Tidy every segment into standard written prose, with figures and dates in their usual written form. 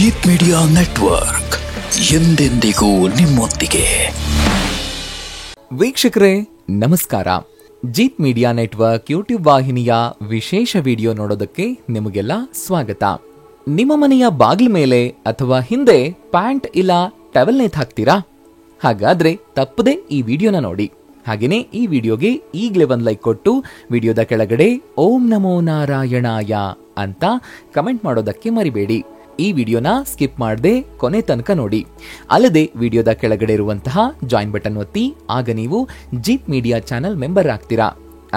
Jeet media network ಎಂದೆಂದಿಗೂ ನಿಮ್ಮೊಂದಿಗೆ. ವೀಕ್ಷಕರೇ ನಮಸ್ಕಾರ. ಜೀತ್ ಮೀಡಿಯಾ ನೆಟ್ವರ್ಕ್ ಯೂಟ್ಯೂಬ್ ವಾಹಿನಿಯ ವಿಶೇಷ ವಿಡಿಯೋ ನೋಡೋದಕ್ಕೆ ನಿಮಗೆಲ್ಲ ಸ್ವಾಗತ. ನಿಮ್ಮ ಮನೆಯ ಬಾಗಿಲ ಮೇಲೆ ಅಥವಾ ಹಿಂದೆ ಪ್ಯಾಂಟ್ ಇಲ್ಲ ಟವೆಲ್ ನೇತು ಹಾಕ್ತೀರಾ? ಹಾಗಾದ್ರೆ ತಪ್ಪದೆ ಈ ವಿಡಿಯೋನ ನೋಡಿ. ಹಾಗೇನೆ ಈ ವಿಡಿಯೋಗೆ ಈಗಲೇ ಒಂದು ಲೈಕ್ ಕೊಟ್ಟು ವಿಡಿಯೋದ ಕೆಳಗಡೆ ಓಂ ನಮೋ ನಾರಾಯಣಾಯ ಅಂತ ಕಮೆಂಟ್ ಮಾಡೋದಕ್ಕೆ ಮರಿಬೇಡಿ. ಈ ವಿಡಿಯೋನ ಸ್ಕಿಪ್ ಮಾಡದೆ ಕೊನೆ ತನಕ ನೋಡಿ. ಅಲ್ಲದೆ ವಿಡಿಯೋದ ಕೆಳಗಡೆ ಇರುವಂತಹ ಜಾಯಿನ್ ಬಟನ್ ಒತ್ತಿ, ಆಗ ನೀವು ಜೀತ್ ಮೀಡಿಯಾ ಚಾನೆಲ್ ಮೆಂಬರ್ ಆಗ್ತೀರಾ.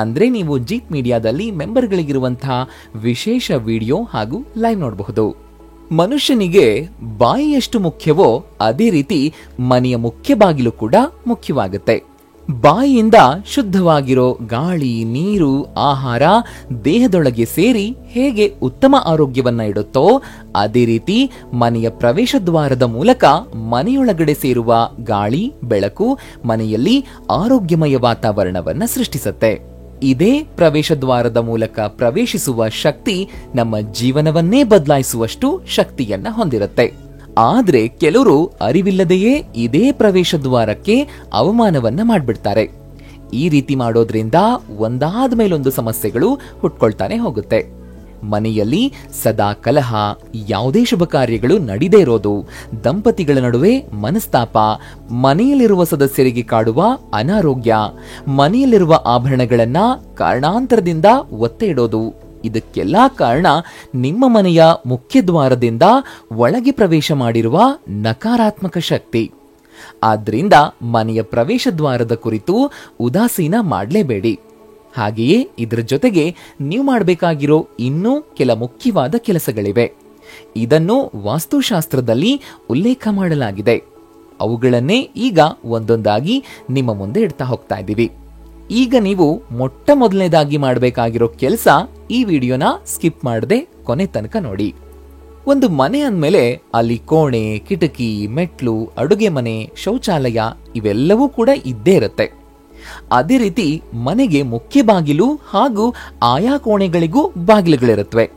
ಅಂದ್ರೆ ನೀವು ಜೀತ್ ಮೀಡಿಯಾದಲ್ಲಿ ಮೆಂಬರ್ಗಳಿಗಿರುವಂತಹ ವಿಶೇಷ ವಿಡಿಯೋ ಹಾಗೂ ಲೈವ್ ನೋಡಬಹುದು. ಮನುಷ್ಯನಿಗೆ ಬಾಯಿ ಎಷ್ಟು ಮುಖ್ಯವೋ ಅದೇ ರೀತಿ ಮನೆಯ ಮುಖ್ಯ ಬಾಗಿಲು ಕೂಡ ಮುಖ್ಯವಾಗುತ್ತೆ. ಬಾಯಿಯಿಂದ ಶುದ್ಧವಾಗಿರೋ ಗಾಳಿ, ನೀರು, ಆಹಾರ ದೇಹದೊಳಗೆ ಸೇರಿ ಹೇಗೆ ಉತ್ತಮ ಆರೋಗ್ಯವನ್ನ ಇಡುತ್ತೋ ಅದೇ ರೀತಿ ಮನೆಯ ಪ್ರವೇಶ ದ್ವಾರದ ಮೂಲಕ ಮನೆಯೊಳಗಡೆ ಸೇರುವ ಗಾಳಿ, ಬೆಳಕು ಮನೆಯಲ್ಲಿ ಆರೋಗ್ಯಮಯ ವಾತಾವರಣವನ್ನ ಸೃಷ್ಟಿಸುತ್ತೆ. ಇದೇ ಪ್ರವೇಶ ದ್ವಾರದ ಮೂಲಕ ಪ್ರವೇಶಿಸುವ ಶಕ್ತಿ ನಮ್ಮ ಜೀವನವನ್ನೇ ಬದಲಾಯಿಸುವಷ್ಟು ಶಕ್ತಿಯನ್ನ ಹೊಂದಿರುತ್ತೆ. ಆದ್ರೆ ಕೆಲವರು ಅರಿವಿಲ್ಲದೆಯೇ ಇದೇ ಪ್ರವೇಶ ದ್ವಾರಕ್ಕೆ ಅವಮಾನವನ್ನ ಮಾಡ್ಬಿಡ್ತಾರೆ. ಈ ರೀತಿ ಮಾಡೋದ್ರಿಂದ ಒಂದಾದ ಮೇಲೊಂದು ಸಮಸ್ಯೆಗಳು ಹುಟ್ಕೊಳ್ತಾನೆ ಹೋಗುತ್ತೆ. ಮನೆಯಲ್ಲಿ ಸದಾ ಕಲಹ, ಯಾವುದೇ ಶುಭ ಕಾರ್ಯಗಳು ನಡೀದೇ ಇರೋದು, ದಂಪತಿಗಳ ನಡುವೆ ಮನಸ್ತಾಪ, ಮನೆಯಲ್ಲಿರುವ ಸದಸ್ಯರಿಗೆ ಕಾಡುವ ಅನಾರೋಗ್ಯ, ಮನೆಯಲ್ಲಿರುವ ಆಭರಣಗಳನ್ನ ಕಾರಣಾಂತರದಿಂದ ಒತ್ತೆ ಇಡೋದು, ಇದಕ್ಕೆಲ್ಲಾ ಕಾರಣ ನಿಮ್ಮ ಮನೆಯ ಮುಖ್ಯ ದ್ವಾರದಿಂದ ಒಳಗೆ ಪ್ರವೇಶ ಮಾಡಿರುವ ನಕಾರಾತ್ಮಕ ಶಕ್ತಿ. ಆದ್ರಿಂದ ಮನೆಯ ಪ್ರವೇಶ ದ್ವಾರದ ಕುರಿತು ಉದಾಸೀನ ಮಾಡಲೇಬೇಡಿ. ಹಾಗೆಯೇ ಇದರ ಜೊತೆಗೆ ನೀವು ಮಾಡಬೇಕಾಗಿರೋ ಇನ್ನೂ ಕೆಲ ಮುಖ್ಯವಾದ ಕೆಲಸಗಳಿವೆ. ಇದನ್ನು ವಾಸ್ತುಶಾಸ್ತ್ರದಲ್ಲಿ ಉಲ್ಲೇಖ ಮಾಡಲಾಗಿದೆ. ಅವುಗಳನ್ನೇ ಈಗ ಒಂದೊಂದಾಗಿ ನಿಮ್ಮ ಮುಂದೆ ಇಡ್ತಾ ಹೋಗ್ತಾ ಇದ್ದೀವಿ. ಈಗ ನೀವು ಮೊಟ್ಟ ಮೊದಲನೇದಾಗಿ ಮಾಡಬೇಕಾಗಿರೋ ಕೆಲಸ, ಈ ವಿಡಿಯೋನ ಸ್ಕಿಪ್ ಮಾಡದೆ ಕೊನೆ ತನಕ ನೋಡಿ. ಒಂದು ಮನೆ ಅಂದ್ಮೇಲೆ ಅಲ್ಲಿ ಕೋಣೆ, ಕಿಟಕಿ, ಮೆಟ್ಲು, ಅಡುಗೆ ಮನೆ, ಶೌಚಾಲಯ ಇವೆಲ್ಲವೂ ಕೂಡ ಇದ್ದೇ ಇರುತ್ತೆ. ಅದೇ ರೀತಿ ಮನೆಗೆ ಮುಖ್ಯ ಬಾಗಿಲು ಹಾಗೂ ಆಯಾ ಕೋಣೆಗಳಿಗೂ ಬಾಗಿಲುಗಳಿರುತ್ತವೆ.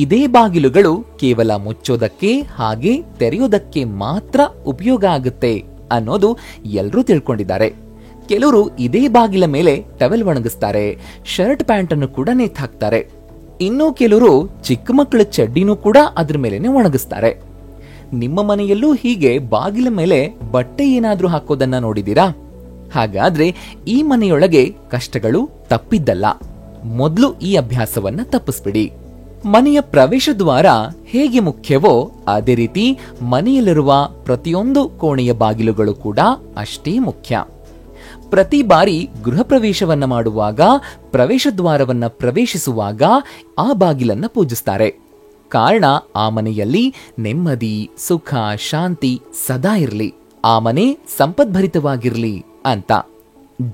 ಇದೇ ಬಾಗಿಲುಗಳು ಕೇವಲ ಮುಚ್ಚೋದಕ್ಕೆ ಹಾಗೆ ತೆರೆಯೋದಕ್ಕೆ ಮಾತ್ರ ಉಪಯೋಗ ಆಗುತ್ತೆ ಅನ್ನೋದು ಎಲ್ಲರೂ ತಿಳ್ಕೊಂಡಿದ್ದಾರೆ. ಕೆಲವರು ಇದೇ ಬಾಗಿಲ ಮೇಲೆ ಟವೆಲ್ ಒಣಗಿಸ್ತಾರೆ, ಶರ್ಟ್ ಪ್ಯಾಂಟ್ ಅನ್ನು ಕೂಡ ನೇತು ಹಾಕ್ತಾರೆ. ಇನ್ನು ಕೆಲವರು ಚಿಕ್ಕ ಮಕ್ಕಳ ಚಡ್ಡಿನೂ ಕೂಡ ಅದ್ರ ಮೇಲೆನೆ ಒಣಗಿಸ್ತಾರೆ. ನಿಮ್ಮ ಮನೆಯಲ್ಲೂ ಹೀಗೆ ಬಾಗಿಲ ಮೇಲೆ ಬಟ್ಟೆ ಏನಾದ್ರೂ ಹಾಕೋದನ್ನ ನೋಡಿದೀರಾ? ಹಾಗಾದ್ರೆ ಈ ಮನೆಯೊಳಗೆ ಕಷ್ಟಗಳು ತಪ್ಪಿದ್ದಲ್ಲ. ಮೊದಲು ಈ ಅಭ್ಯಾಸವನ್ನ ತಪ್ಪಿಸ್ಬಿಡಿ. ಮನೆಯ ಪ್ರವೇಶ ದ್ವಾರ ಹೇಗೆ ಮುಖ್ಯವೋ ಅದೇ ರೀತಿ ಮನೆಯಲ್ಲಿರುವ ಪ್ರತಿಯೊಂದು ಕೋಣೆಯ ಬಾಗಿಲುಗಳು ಕೂಡ ಅಷ್ಟೇ ಮುಖ್ಯ. ಪ್ರತಿ ಬಾರಿ ಗೃಹ ಪ್ರವೇಶವನ್ನ ಮಾಡುವಾಗ, ಪ್ರವೇಶ ದ್ವಾರವನ್ನ ಪ್ರವೇಶಿಸುವಾಗ ಆ ಬಾಗಿಲನ್ನ ಪೂಜಿಸ್ತಾರೆ. ಕಾರಣ ಆ ಮನೆಯಲ್ಲಿ ನೆಮ್ಮದಿ, ಸುಖ, ಶಾಂತಿ ಸದಾ ಇರಲಿ, ಆ ಮನೆ ಸಂಪದ್ಭರಿತವಾಗಿರ್ಲಿ ಅಂತ.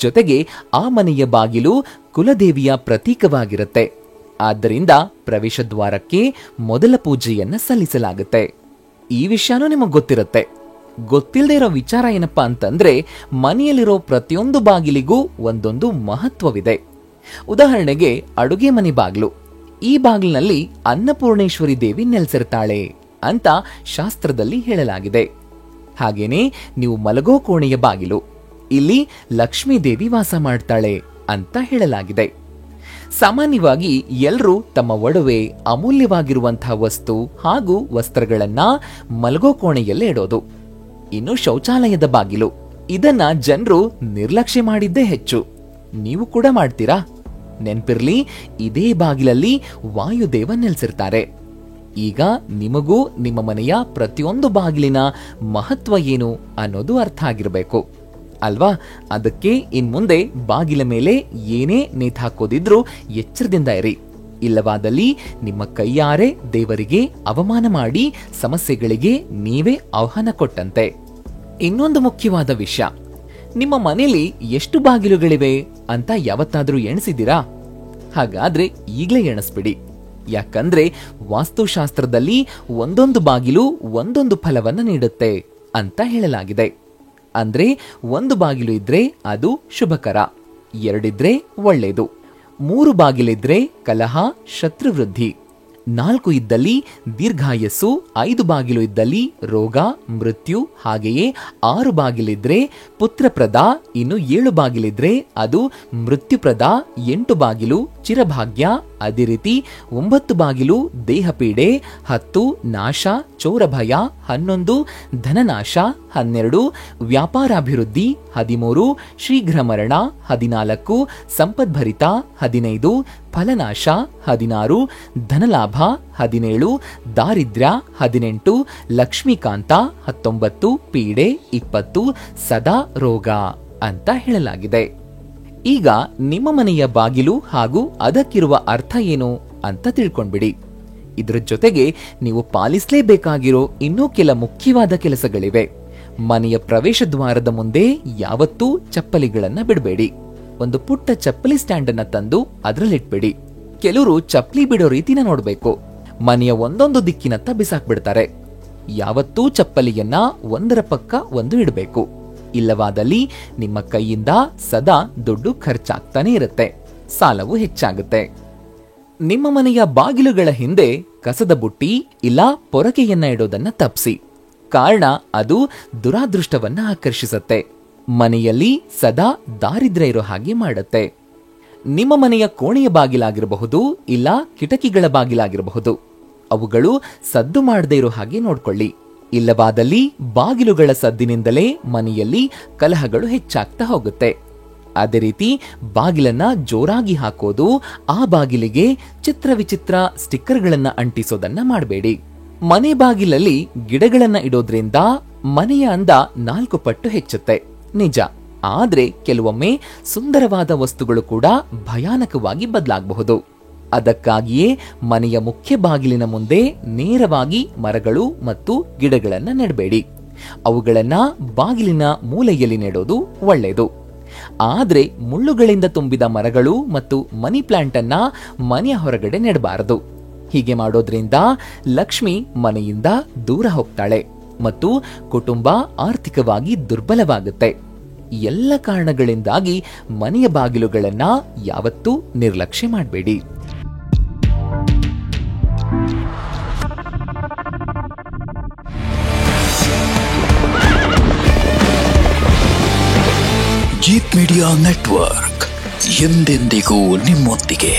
ಜೊತೆಗೆ ಆ ಮನೆಯ ಬಾಗಿಲು ಕುಲದೇವಿಯ ಪ್ರತೀಕವಾಗಿರುತ್ತೆ. ಆದ್ದರಿಂದ ಪ್ರವೇಶ ದ್ವಾರಕ್ಕೆ ಮೊದಲ ಪೂಜೆಯನ್ನ ಸಲ್ಲಿಸಲಾಗುತ್ತೆ. ಈ ವಿಷಯನೂ ನಿಮಗೆ ಗೊತ್ತಿರುತ್ತೆ. ಗೊತ್ತಿಲ್ಲದೆ ಇರೋ ವಿಚಾರ ಏನಪ್ಪಾ ಅಂತಂದ್ರೆ, ಮನೆಯಲ್ಲಿರೋ ಪ್ರತಿಯೊಂದು ಬಾಗಿಲಿಗೂ ಒಂದೊಂದು ಮಹತ್ವವಿದೆ. ಉದಾಹರಣೆಗೆ ಅಡುಗೆ ಮನೆ ಬಾಗಿಲು. ಈ ಬಾಗಿಲಿನಲ್ಲಿ ಅನ್ನಪೂರ್ಣೇಶ್ವರಿ ದೇವಿ ನೆಲೆಸಿರ್ತಾಳೆ ಅಂತ ಶಾಸ್ತ್ರದಲ್ಲಿ ಹೇಳಲಾಗಿದೆ. ಹಾಗೇನೆ ನೀವು ಮಲಗೋ ಕೋಣೆಯ ಬಾಗಿಲು, ಇಲ್ಲಿ ಲಕ್ಷ್ಮೀ ದೇವಿ ವಾಸ ಮಾಡ್ತಾಳೆ ಅಂತ ಹೇಳಲಾಗಿದೆ. ಸಾಮಾನ್ಯವಾಗಿ ಎಲ್ಲರೂ ತಮ್ಮ ಒಡವೆ, ಅಮೂಲ್ಯವಾಗಿರುವಂತಹ ವಸ್ತು ಹಾಗೂ ವಸ್ತ್ರಗಳನ್ನ ಮಲಗೋ ಕೋಣೆಯಲ್ಲೇ ಇಡೋದು. ಇನ್ನು ಶೌಚಾಲಯದ ಬಾಗಿಲು, ಇದನ್ನ ಜನರು ನಿರ್ಲಕ್ಷ್ಯ ಮಾಡಿದ್ದೇ ಹೆಚ್ಚು. ನೀವು ಕೂಡ ಮಾಡ್ತೀರಾ? ನೆನ್ಪಿರ್ಲಿ, ಇದೇ ಬಾಗಿಲಲ್ಲಿ ವಾಯುದೇವ ನೆಲೆಸಿರ್ತಾರೆ. ಈಗ ನಿಮಗೂ ನಿಮ್ಮ ಮನೆಯ ಪ್ರತಿಯೊಂದು ಬಾಗಿಲಿನ ಮಹತ್ವ ಏನು ಅನ್ನೋದು ಅರ್ಥ ಆಗಿರಬೇಕು ಅಲ್ವಾ? ಅದಕ್ಕೆ ಇನ್ಮುಂದೆ ಬಾಗಿಲ ಮೇಲೆ ಏನೇ ನೇತು ಹಾಕೋದಿದ್ರೂ ಎಚ್ಚರದಿಂದ ಇರಿ. ಇಲ್ಲವಾದಲ್ಲಿ ನಿಮ್ಮ ಕೈಯಾರೆ ದೇವರಿಗೆ ಅವಮಾನ ಮಾಡಿ ಸಮಸ್ಯೆಗಳಿಗೆ ನೀವೇ ಆಹ್ವಾನ ಕೊಟ್ಟಂತೆ. ಇನ್ನೊಂದು ಮುಖ್ಯವಾದ ವಿಷಯ, ನಿಮ್ಮ ಮನೆಯಲ್ಲಿ ಎಷ್ಟು ಬಾಗಿಲುಗಳಿವೆ ಅಂತ ಯಾವತ್ತಾದ್ರೂ ಎಣಿಸಿದ್ದೀರಾ? ಹಾಗಾದ್ರೆ ಈಗಲೇ ಎಣಿಸ್ಬಿಡಿ. ಯಾಕಂದ್ರೆ ವಾಸ್ತುಶಾಸ್ತ್ರದಲ್ಲಿ ಒಂದೊಂದು ಬಾಗಿಲು ಒಂದೊಂದು ಫಲವನ್ನ ನೀಡುತ್ತೆ ಅಂತ ಹೇಳಲಾಗಿದೆ. ಅಂದ್ರೆ ಒಂದು ಬಾಗಿಲು ಇದ್ರೆ ಅದು ಶುಭಕರ, ಎರಡಿದ್ರೆ ಒಳ್ಳೇದು, 3 ಬಾಗಿಲಿದ್ರೆ ಕಲಹ, ಶತ್ರುವೃದ್ಧಿ, 4 ಇದ್ದಲ್ಲಿ ದೀರ್ಘಾಯಸ್ಸು, 5 ಬಾಗಿಲು ಇದ್ದಲ್ಲಿ ರೋಗ, ಮೃತ್ಯು, ಹಾಗೆಯೇ 6 ಬಾಗಿಲಿದ್ರೆ ಪುತ್ರಪ್ರದ, ಇನ್ನು 7 ಬಾಗಿಲಿದ್ರೆ ಅದು ಮೃತ್ಯುಪ್ರದ, 8 ಬಾಗಿಲು ಚಿರಭಾಗ್ಯ, ಅದೇ ರೀತಿ 9 ಬಾಗಿಲು ದೇಹಪೀಡೆ, 10 ನಾಶ, ಚೋರಭಯ, 11 ಧನನಾಶ, 12 ವ್ಯಾಪಾರಾಭಿವೃದ್ಧಿ, 13 ಶೀಘ್ರ ಮರಣ, 14 ಸಂಪದ್ಭರಿತ, 15 ಫಲನಾಶ, 16 ಧನಲಾಭ, 17 ದಾರಿದ್ರ್ಯ, 18 ಲಕ್ಷ್ಮೀಕಾಂತ, 19 ಪೀಡೆ, 20 ಸದಾ ರೋಗ ಅಂತ ಹೇಳಲಾಗಿದೆ. ಈಗ ನಿಮ್ಮ ಮನೆಯ ಬಾಗಿಲು ಹಾಗೂ ಅದಕ್ಕಿರುವ ಅರ್ಥ ಏನು ಅಂತ ತಿಳ್ಕೊಂಡ್ಬಿಡಿ. ಇದರ ಜೊತೆಗೆ ನೀವು ಪಾಲಿಸಲೇಬೇಕಾಗಿರೋ ಇನ್ನೂ ಕೆಲ ಮುಖ್ಯವಾದ ಕೆಲಸಗಳಿವೆ. ಮನೆಯ ಪ್ರವೇಶ ದ್ವಾರದ ಮುಂದೆ ಯಾವತ್ತೂ ಚಪ್ಪಲಿಗಳನ್ನ ಬಿಡಬೇಡಿ. ಒಂದು ಪುಟ್ಟ ಚಪ್ಪಲಿ ಸ್ಟ್ಯಾಂಡ್ ಅನ್ನ ತಂದು ಅದರಲ್ಲಿಟ್ಬಿಡಿ. ಕೆಲವರು ಚಪ್ಪಲಿ ಬಿಡೋ ರೀತಿನ ನೋಡ್ಬೇಕು. ಮನೆಯ ಒಂದೊಂದು ದಿಕ್ಕಿನತ್ತ ಬಿಸಾಕ್ಬಿಡ್ತಾರೆ. ಯಾವತ್ತೂ ಚಪ್ಪಲಿಯನ್ನ ಒಂದರ ಪಕ್ಕ ಒಂದು ಇಡಬೇಕು. ಇಲ್ಲವಾದಲ್ಲಿ ನಿಮ್ಮ ಕೈಯಿಂದ ಸದಾ ದುಡ್ಡು ಖರ್ಚಾಗ್ತಾನೆ ಇರುತ್ತೆ, ಸಾಲವು ಹೆಚ್ಚಾಗುತ್ತೆ. ನಿಮ್ಮ ಮನೆಯ ಬಾಗಿಲುಗಳ ಹಿಂದೆ ಕಸದ ಬುಟ್ಟಿ ಇಲ್ಲ ಪೊರಕೆಯನ್ನ ಇಡೋದನ್ನ ತಪ್ಪಿಸಿ. ಕಾರಣ ಅದು ದುರಾದೃಷ್ಟವನ್ನ ಆಕರ್ಷಿಸುತ್ತೆ, ಮನೆಯಲ್ಲಿ ಸದಾ ದಾರಿದ್ರ್ಯ ಇರೋ ಹಾಗೆ ಮಾಡುತ್ತೆ. ನಿಮ್ಮ ಮನೆಯ ಕೋಣೆಯ ಬಾಗಿಲಾಗಿರಬಹುದು ಇಲ್ಲ ಕಿಟಕಿಗಳ ಬಾಗಿಲಾಗಿರಬಹುದು, ಅವುಗಳು ಸದ್ದು ಮಾಡದೇ ಇರೋ ಹಾಗೆ ನೋಡ್ಕೊಳ್ಳಿ. ಇಲ್ಲವಾದಲ್ಲಿ ಬಾಗಿಲುಗಳ ಸದ್ದಿನಿಂದಲೇ ಮನೆಯಲ್ಲಿ ಕಲಹಗಳು ಹೆಚ್ಚಾಗ್ತಾ ಹೋಗುತ್ತೆ. ಅದೇ ರೀತಿ ಬಾಗಿಲನ್ನ ಜೋರಾಗಿ ಹಾಕೋದು, ಆ ಬಾಗಿಲಿಗೆ ಚಿತ್ರ ವಿಚಿತ್ರ ಸ್ಟಿಕ್ಕರ್ಗಳನ್ನ ಅಂಟಿಸೋದನ್ನ ಮಾಡಬೇಡಿ. ಮನೆ ಬಾಗಿಲಲ್ಲಿ ಗಿಡಗಳನ್ನ ಇಡೋದ್ರಿಂದ ಮನೆಯ ಅಂದ 4 ಪಟ್ಟು ಹೆಚ್ಚುತ್ತೆ, ನಿಜ. ಆದ್ರೆ ಕೆಲವೊಮ್ಮೆ ಸುಂದರವಾದ ವಸ್ತುಗಳು ಕೂಡ ಭಯಾನಕವಾಗಿ ಬದಲಾಗಬಹುದು. ಅದಕ್ಕಾಗಿಯೇ ಮನೆಯ ಮುಖ್ಯ ಬಾಗಿಲಿನ ಮುಂದೆ ನೇರವಾಗಿ ಮರಗಳು ಮತ್ತು ಗಿಡಗಳನ್ನ ನೆಡಬೇಡಿ. ಅವುಗಳನ್ನ ಬಾಗಿಲಿನ ಮೂಲೆಯಲ್ಲಿ ನೆಡೋದು ಒಳ್ಳೆಯದು. ಆದ್ರೆ ಮುಳ್ಳುಗಳಿಂದ ತುಂಬಿದ ಮರಗಳು ಮತ್ತು ಮನಿ ಪ್ಲಾಂಟ್ ಅನ್ನ ಮನೆಯ ಹೊರಗಡೆ ನೆಡಬಾರದು. ಹೀಗೆ ಮಾಡೋದ್ರಿಂದ ಲಕ್ಷ್ಮಿ ಮನೆಯಿಂದ ದೂರ ಹೋಗ್ತಾಳೆ ಮತ್ತು ಕುಟುಂಬ ಆರ್ಥಿಕವಾಗಿ ದುರ್ಬಲವಾಗುತ್ತೆ. ಎಲ್ಲ ಕಾರಣಗಳಿಂದಾಗಿ ಮನೆಯ ಬಾಗಿಲುಗಳನ್ನ ಯಾವತ್ತೂ ನಿರ್ಲಕ್ಷ್ಯ ಮಾಡಬೇಡಿ. ಜೀತ್ ಮೀಡಿಯಾ ನೆಟ್ವರ್ಕ್ ಎಂದೆಂದಿಗೂ ನಿಮ್ಮೊಂದಿಗೆ.